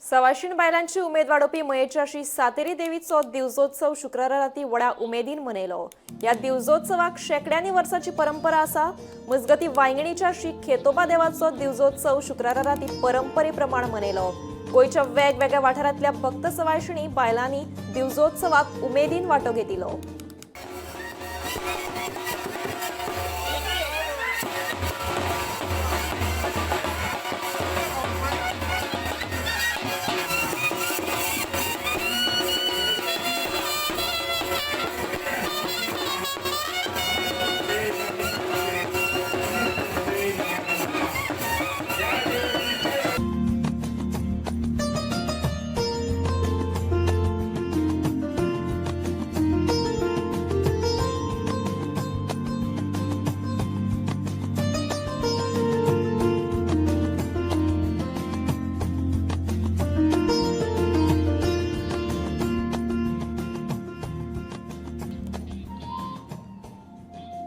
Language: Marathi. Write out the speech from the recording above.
सवाशीण बायलांची उमेद वाडोवपी मयेच्या श्री सातेरी देवीचो दिवजोत्सव शुक्रारा राती व्हडा उमेदीन मनयलो। ह्या दिवजोत्सवाक शेकड्यांनी वर्सांची परंपरा आसा। मजगती वांयगणीच्या श्री खेतोबा देवाचो दिवजोत्सव शुक्रारा राती परंपरे प्रमाण मनयलो। गोंयच्या वेगवेगळ्या वाठारांतल्या भक्त सवायशिणी बायलांनी दिवजोत्सवाक उमेदीन वांटो घेतिलो।